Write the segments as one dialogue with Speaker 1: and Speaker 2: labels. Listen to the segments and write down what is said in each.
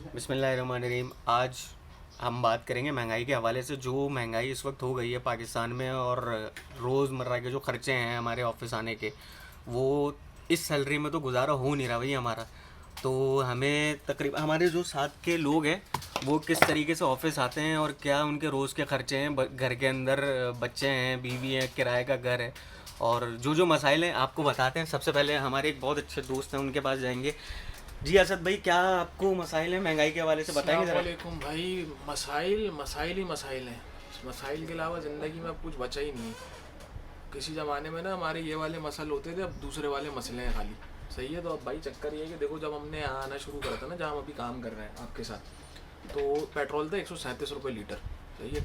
Speaker 1: बिस्मिल्लाहिर्रहमानिर्रहीम। आज हम बात करेंगे महंगाई के हवाले से। जो महंगाई इस वक्त हो गई है पाकिस्तान में, और रोज़मर्रा के जो ख़र्चे हैं हमारे ऑफिस आने के, वो इस सैलरी में तो गुजारा हो नहीं रहा भाई हमारा। तो हमें तकरीबन हमारे जो साथ के लोग हैं वो किस तरीके से ऑफिस आते हैं और क्या उनके रोज़ के ख़र्चे हैं, घर के अंदर बच्चे हैं, बीवी है, किराए का घर है, और जो जो मसाइल हैं आपको बताते हैं। सबसे पहले हमारे एक बहुत अच्छे दोस्त हैं, उनके पास जाएंगे। जी असद भाई, क्या आपको मसाइल हैं महंगाई के हवाले से बताएंगे ज़रा।
Speaker 2: अस्सलामुअलैकुम भाई। मसाइल मसाइल ही मसाइल हैं। मसाइल के अलावा ज़िंदगी में अब कुछ बचा ही नहीं है। किसी ज़माने में ना हमारे ये वाले मसल होते थे, अब दूसरे वाले मसले हैं खाली। सही है। तो अब भाई चक्कर ये है कि देखो, जब हमने यहाँ आना शुरू करा था ना, जहाँ हम अभी काम कर रहे हैं आपके साथ, तो पेट्रोल था 137 रुपये लीटर। सही है।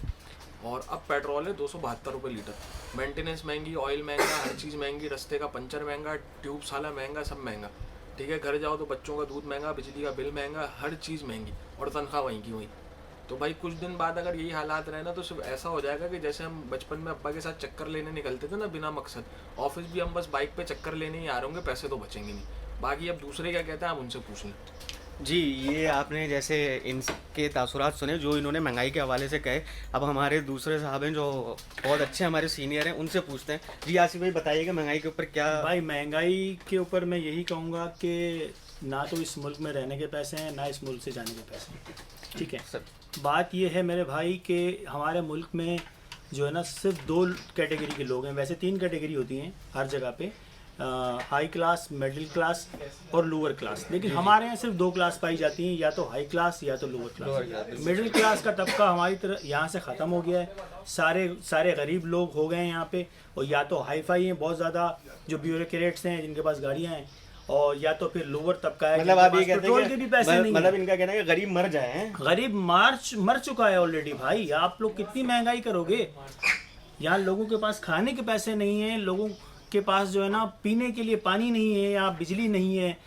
Speaker 2: और अब पेट्रोल है 272 रुपये लीटर। मेंटेनेंस महंगी, ऑयल महंगा, हर चीज़ महंगी, रास्ते का पंचर महंगा, ट्यूब साला महंगा, सब महंगा। ठीक है। घर जाओ तो बच्चों का दूध महंगा, बिजली का बिल महंगा, हर चीज़ महंगी, और तनख्वाह वहीं की वहीं। तो भाई कुछ दिन बाद अगर यही हालात रहे ना, तो सिर्फ ऐसा हो जाएगा कि जैसे हम बचपन में अब्बा के साथ चक्कर लेने निकलते थे ना बिना मकसद, ऑफिस भी हम बस बाइक पे चक्कर लेने ही आ रहे होंगे, पैसे तो बचेंगे नहीं। बाकी अब दूसरे क्या कहते हैं, आप उनसे पूछ लें।
Speaker 1: जी, ये आपने जैसे इनके तासुरात सुने जो इन्होंने महंगाई के हवाले से कहे। अब हमारे दूसरे साहब हैं जो बहुत अच्छे हमारे सीनियर हैं, उनसे पूछते हैं। जी आसिफ भाई, बताइएगा महंगाई के ऊपर क्या।
Speaker 3: भाई महंगाई के ऊपर मैं यही कहूँगा कि ना तो इस मुल्क में रहने के पैसे हैं, ना इस मुल्क से जाने के पैसे हैं। ठीक है।
Speaker 1: सर,
Speaker 3: बात ये है मेरे भाई कि हमारे मुल्क में जो है ना, सिर्फ दो कैटेगरी के लोग हैं। वैसे तीन कैटेगरी होती हैं हर जगह पे, हाई क्लास, मिडिल क्लास और लोअर क्लास। लेकिन हमारे यहाँ सिर्फ दो क्लास पाई जाती हैं, या तो हाई क्लास या तो लोअर क्लास। मिडिल क्लास का तबका हमारी तरह यहाँ से ख़त्म हो गया है। सारे सारे गरीब लोग हो गए हैं यहाँ पे, और या तो हाई फाई हैं बहुत ज़्यादा, जो ब्यूरोक्रेट्स हैं जिनके पास गाड़ियाँ हैं, और या तो फिर लोअर तबका है,
Speaker 1: मतलब आप ये कहते
Speaker 3: पेट्रोल के भी पैसे
Speaker 1: हैं
Speaker 3: नहीं
Speaker 1: मतलब
Speaker 3: है।
Speaker 1: इनका कहना है कि गरीब मर जाए हैं।
Speaker 3: गरीब मर चुका है ऑलरेडी भाई। आप लोग कितनी महंगाई करोगे। यहाँ लोगों के पास खाने के पैसे नहीं हैं, लोगों के पास जो है ना पीने के लिए पानी नहीं है, यहाँ बिजली नहीं है,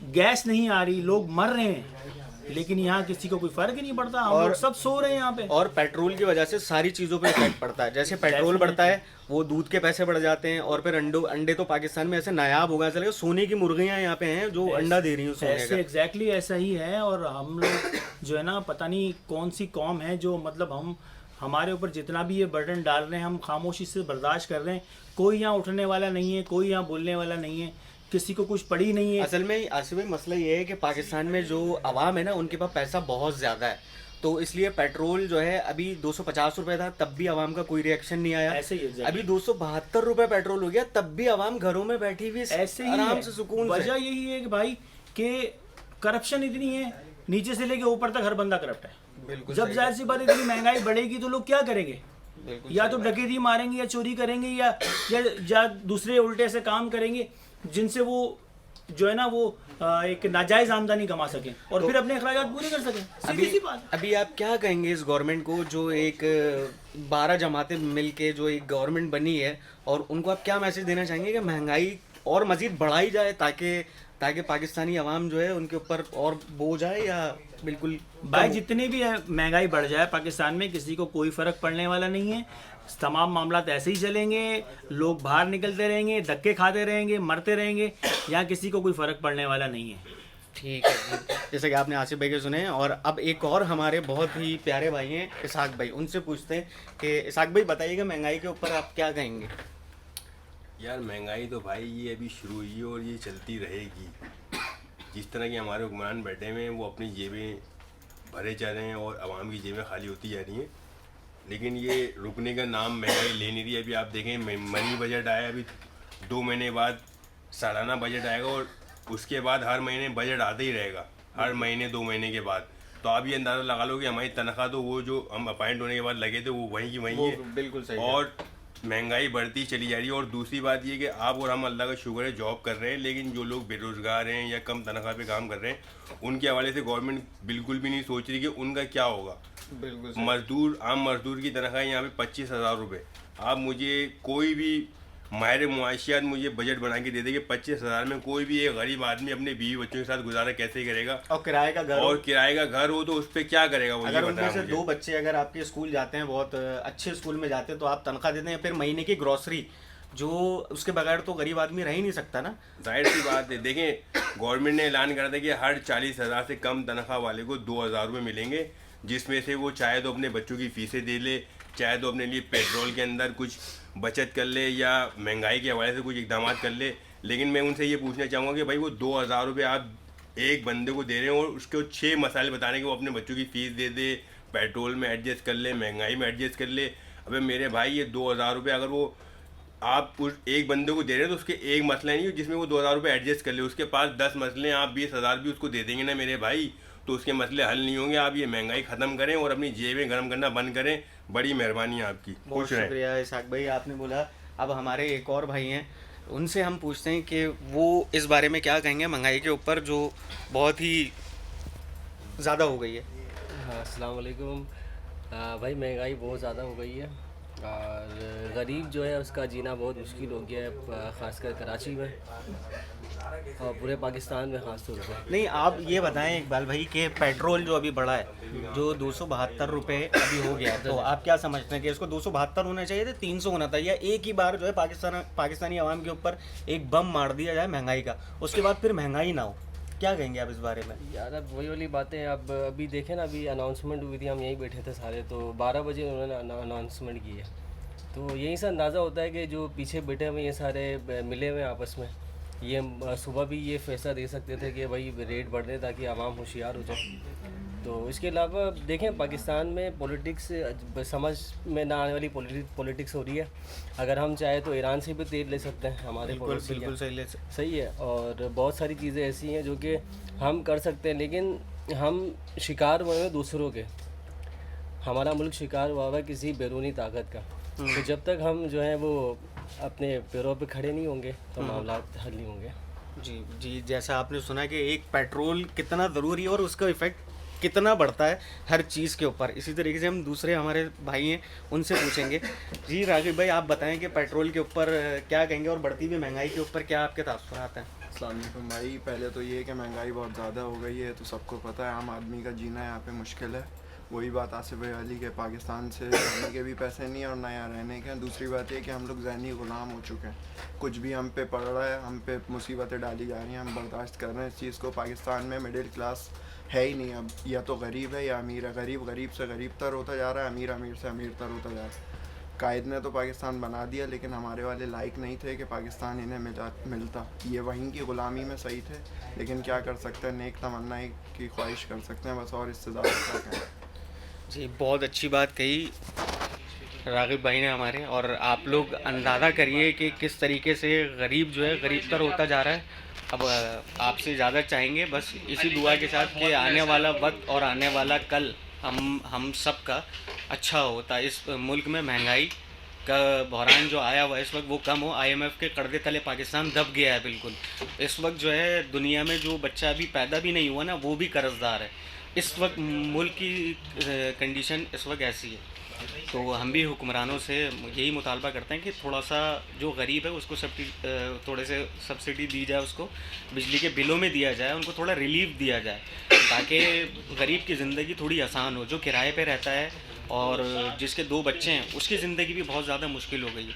Speaker 3: गैस नहीं आ रही, लोग मर रहे हैं। लेकिन यहाँ किसी को कोई फर्क ही नहीं पड़ता, हम लोग सब सो रहे हैं यहाँ पे।
Speaker 1: और पेट्रोल की वजह से सारी चीज़ों पे इफेक्ट पड़ता है। जैसे पेट्रोल बढ़ता है, वो दूध के पैसे बढ़ जाते हैं, और फिर अंडे तो पाकिस्तान में ऐसे नायाब हो गया, चलेगा सोने की मुर्गियाँ यहाँ पे हैं जो अंडा दे रही हैं सोने
Speaker 3: ऐसे
Speaker 1: का।
Speaker 3: एग्जैक्टली ऐसा ही है। और हम लोग जो है ना, पता नहीं कौन सी कौम है जो मतलब हमारे ऊपर जितना भी ये बर्डन डाल रहे हैं, हम खामोशी से बर्दाश्त कर रहे हैं। कोई यहाँ उठने वाला नहीं है, कोई यहाँ बोलने वाला नहीं है, किसी को कुछ पड़ी नहीं है।
Speaker 1: असल में आसिफ भाई, मसला ये है कि पाकिस्तान में जो आवाम है ना, उनके पास पैसा बहुत ज़्यादा है, तो इसलिए पेट्रोल जो है अभी 250 रुपये था, तब भी आवाम का कोई रिएक्शन नहीं आया।
Speaker 3: ऐसे ही exactly।
Speaker 1: अभी 272 रुपये पेट्रोल हो गया, तब भी आवाम घरों में बैठी हुई
Speaker 3: ऐसे ही
Speaker 1: आराम
Speaker 3: है।
Speaker 1: से सुकून से।
Speaker 3: वजह यही है कि भाई कि करप्शन इतनी है, नीचे से लेके ऊपर तक हर बंदा करप्ट है।
Speaker 1: बिल्कुल
Speaker 3: जब
Speaker 1: सही
Speaker 3: जाहिर सी बात है, इतनी महंगाई बढ़ेगी तो लोग क्या करेंगे।
Speaker 1: बिल्कुल
Speaker 3: या
Speaker 1: सही
Speaker 3: तो
Speaker 1: बात।
Speaker 3: डकैती मारेंगे, या चोरी करेंगे, या दूसरे उल्टे से काम करेंगे जिनसे वो जो है ना वो एक नाजायज आमदनी कमा सकें, और
Speaker 1: तो
Speaker 3: फिर अपने अखराजात पूरे कर सकें। सीधी सी बात है।
Speaker 1: अभी आप क्या कहेंगे इस गवर्नमेंट को, जो एक 12 जमातें मिल के जो एक गवर्नमेंट बनी है, और उनको आप क्या मैसेज देना चाहेंगे कि महंगाई और मज़ीद बढ़ाई जाए, ताकि पाकिस्तानी अवाम जो है उनके ऊपर और बोझ आए, या बिल्कुल
Speaker 3: भाई जितनी भी है महंगाई बढ़ जाए पाकिस्तान में, किसी को कोई फर्क पड़ने वाला नहीं है। तमाम मामला ऐसे ही चलेंगे, लोग बाहर निकलते रहेंगे, धक्के खाते रहेंगे, मरते रहेंगे, यहाँ किसी को कोई फर्क पड़ने वाला नहीं है।
Speaker 1: ठीक है। जैसे कि आपने आसिफ भाई के सुने, और अब एक और हमारे बहुत ही प्यारे भाई हैं इसहाक भाई, उनसे पूछते हैं कि इसहाक भाई बताइएगा महंगाई के ऊपर आप क्या कहेंगे।
Speaker 4: यार महंगाई तो भाई ये अभी शुरू हुई है और ये चलती रहेगी। जिस तरह के हमारे हुक्मरान बैठे हुए हैं, वो अपनी जेबें भरे जा रहे हैं और आवाम की जेबें खाली होती जा रही हैं, लेकिन ये रुकने का नाम महंगाई ले नहीं रही। अभी आप देखें, मनी बजट आया, अभी 2 महीने बाद सालाना बजट आएगा, और उसके बाद हर महीने बजट आता ही रहेगा, हर महीने 2 महीने के बाद। तो आप ये अंदाज़ा लगा लो कि हमारी तनख्वाह तो वो जो हम अपॉइंट होने के बाद लगे थे वो वहीं की वहीं है।
Speaker 1: बिल्कुल सही।
Speaker 4: और महंगाई बढ़ती चली जा रही है। और दूसरी बात ये कि आप और हम अल्लाह का शुक्र है जॉब कर रहे हैं, लेकिन जो लोग बेरोज़गार हैं या कम तनख्वाह पे काम कर रहे हैं, उनके हवाले से गवर्नमेंट बिल्कुल भी नहीं सोच रही कि उनका क्या होगा।
Speaker 1: बिल्कुल
Speaker 4: मजदूर, आम मजदूर की तनख्वाह यहाँ पे 25,000 रुपये। आप मुझे कोई भी माहिर मुआशियात मुझे बजट बना के दे दे कि 25,000 में कोई भी एक गरीब आदमी अपने बीवी बच्चों के साथ गुजारा कैसे करेगा।
Speaker 1: और किराए का घर
Speaker 4: हो तो उस पर क्या करेगा वो,
Speaker 1: अगर उनमें से 2 बच्चे अगर आपके स्कूल जाते हैं, बहुत अच्छे स्कूल में जाते हैं, तो आप तनख्वाह देते हैं, फिर महीने की ग्रॉसरी जो उसके बगैर तो गरीब आदमी रह ही नहीं सकता ना।
Speaker 4: जाहिर सी बात है। देखें, गवर्नमेंट ने ऐलान करा था कि हर 40,000 से कम तनख्वाह वाले को 2,000 रुपये मिलेंगे, जिसमें से वो चाहे तो अपने बच्चों की फीसें दे ले, चाहे तो अपने लिए पेट्रोल के अंदर कुछ बचत कर ले, या महंगाई के हवाले से कुछ इकदाम कर ले। लेकिन मैं उनसे ये पूछना चाहूँगा कि भाई वो 2,000 रुपये आप एक बंदे को दे रहे हैं और उसके 6 मसाले बताने कि वो अपने बच्चों की फ़ीस दे दे, पेट्रोल में एडजस्ट कर ले, महंगाई में एडजस्ट कर ले। अबे मेरे भाई, ये 2,000 रुपये अगर वो आप उस एक बंदे को दे रहे हैं तो उसके एक मसला नहीं है जिसमें वो 2,000 रुपये एडजस्ट कर ले। उसके पास 10 मसले हैं, आप 20,000 भी उसको दे देंगे ना मेरे भाई, तो उसके मसले हल नहीं होंगे। आप ये महंगाई ख़त्म करें और अपनी जेबें गर्म करना बंद करें। बड़ी मेहरबानी है आपकी।
Speaker 1: बहुत
Speaker 4: खुश रहें।
Speaker 1: शुक्रिया इसाक भाई, आपने बोला। अब हमारे एक और भाई हैं, उनसे हम पूछते हैं कि वो इस बारे में क्या कहेंगे महंगाई के ऊपर, जो बहुत ही ज़्यादा हो गई है।
Speaker 5: हाँ, अस्सलाम वालेकुम। भाई महंगाई बहुत ज़्यादा हो गई है और गरीब जो है उसका जीना बहुत मुश्किल हो गया है, ख़ासकर कराची में और पूरे पाकिस्तान में ख़ास तौर पर।
Speaker 1: नहीं, आप ये बताएं इकबाल भाई कि पेट्रोल जो अभी बढ़ा है, जो 272 रुपये अभी हो गया, तो आप क्या समझते हैं कि इसको 272 होना चाहिए था, 300 होना था, या एक ही बार जो है पाकिस्तानी आवाम के ऊपर एक बम मार दिया जाए महंगाई का, उसके बाद फिर महंगाई ना हो? क्या कहेंगे आप इस बारे में?
Speaker 5: यार अब वही वाली बातें, अब अभी देखें ना, अभी अनाउंसमेंट हुई थी, हम यहीं बैठे थे सारे, तो 12 बजे उन्होंने अनाउंसमेंट की है। तो यहीं से अंदाज़ा होता है कि जो पीछे बैठे हुए ये सारे मिले हुए आपस में, ये सुबह भी ये फैसला दे सकते थे कि भाई रेट बढ़ रहे ताकि आवाम होशियार हो जाए। तो इसके अलावा देखें, पाकिस्तान में पॉलिटिक्स समझ में ना आने वाली पॉलिटिक्स हो रही है। अगर हम चाहे तो ईरान से भी तेल ले सकते हैं, हमारे पड़ोसी हैं।
Speaker 1: बिल्कुल
Speaker 5: सही है। और बहुत सारी चीज़ें ऐसी हैं जो कि हम कर सकते हैं, लेकिन हम शिकार हुए हैं दूसरों के। हमारा मुल्क शिकार हुआ है किसी बैरूनी ताकत का। तो जब तक हम जो है वो अपने पैरों पे खड़े नहीं होंगे तो मामला हल नहीं होंगे।
Speaker 1: जी, जैसा आपने सुना कि एक पेट्रोल कितना ज़रूरी है और उसका इफ़ेक्ट कितना बढ़ता है हर चीज़ के ऊपर। इसी तरीके से हम दूसरे हमारे भाई हैं, उनसे पूछेंगे। जी रागिब भाई, आप बताएं कि पेट्रोल के ऊपर क्या कहेंगे और बढ़ती हुई महंगाई के ऊपर क्या आपके तासुरात हैं?
Speaker 6: अस्सलाम वालेकुम भाई। पहले तो ये कि महंगाई बहुत ज़्यादा हो गई है, तो सबको पता है, आम आदमी का जीना यहाँ पे मुश्किल है। वही बात आसिफ भाई वाली के पाकिस्तान से रहने के भी पैसे नहीं है और ना यहाँ रहने के हैं। दूसरी बात ये कि हम लोग ज़हनी ग़ुलाम हो चुके हैं। कुछ भी हम पे पड़ रहा है, हम पे मुसीबतें डाली जा रही हैं, हम बर्दाश्त कर रहे हैं इस चीज़ को। पाकिस्तान में मिडिल क्लास है ही नहीं अब, या तो गरीब है या अमीर है। गरीब गरीब से गरीब तर होता जा रहा है, अमीर अमीर से अमीर तर होता जा रहा है। कायद ने तो पाकिस्तान बना दिया, लेकिन हमारे वाले लायक नहीं थे कि पाकिस्तान इन्हें मिलता। ये वहीं की ग़ुलामी में सही थे, लेकिन क्या कर सकते हैं, नेक तमन्ना की ख्वाहिश कर सकते हैं बस, और इससे ज़्यादा क्या कहें।
Speaker 1: जी, बहुत अच्छी बात कही रागिब भाई ने हमारे। और आप लोग अंदाज़ा करिए कि किस तरीके से गरीब जो है गरीब तर होता जा रहा है। अब आपसे ज़्यादा चाहेंगे बस इसी दुआ के साथ कि आने वाला वक्त और आने वाला कल हम सब का अच्छा होता। इस मुल्क में महंगाई का बहरान जो आया हुआ है इस वक्त वो कम हो। IMF के कर्जे तले पाकिस्तान दब गया है बिल्कुल। इस वक्त जो है दुनिया में जो बच्चा अभी पैदा भी नहीं हुआ ना, वो भी कर्जदार है। इस वक्त मुल्क की कंडीशन इस वक्त ऐसी है। तो हम भी हुक्मरानों से यही मुतालबा करते हैं कि थोड़ा सा जो गरीब है उसको थोड़े से सब्सिडी दी जाए, उसको बिजली के बिलों में दिया जाए, उनको थोड़ा रिलीफ दिया जाए, ताकि गरीब की ज़िंदगी थोड़ी आसान हो। जो किराए पे रहता है और जिसके 2 बच्चे हैं उसकी ज़िंदगी भी बहुत ज़्यादा मुश्किल हो गई है।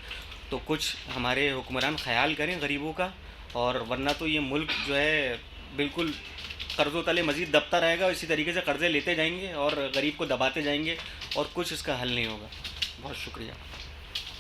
Speaker 1: तो कुछ हमारे हुक्मरान ख्याल करें गरीबों का, और वरना तो ये मुल्क जो है बिल्कुल कर्ज़ों तले मज़ीद दबता रहेगा। इसी तरीके से कर्ज़े लेते जाएंगे और गरीब को दबाते जाएंगे और कुछ इसका हल नहीं होगा। बहुत शुक्रिया।